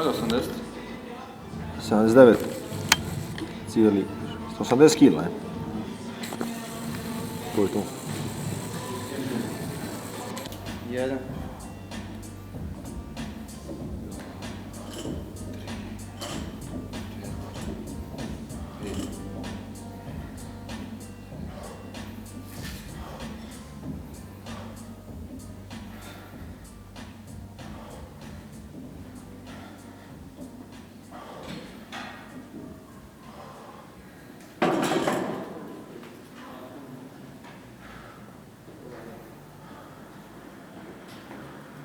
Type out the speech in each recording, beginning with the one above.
Cik 80? 79 cijeli 180 kila, ne? To je to. 1.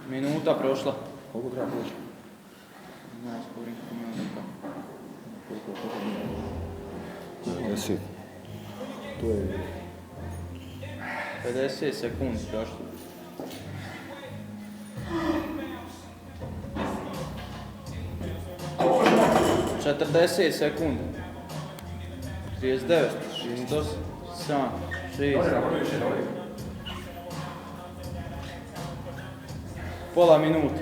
Minuta prošla. Koliko treba proći? Ne, skoro minuta. To je 10. To je... 50 sekundi prošlo. 40 sekundi. 39, 68, 7, 6. Pola minute.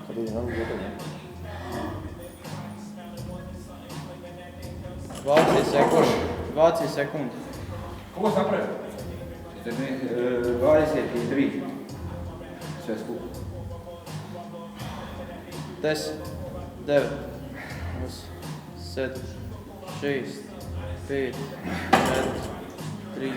Kad dođe na ruku, gotovo, ne? 20 sekundi. 20 sekundi. Koliko sam napravio? 23. Sve skupo. 10, 9, 8, 7, 6, 5, 4, 3,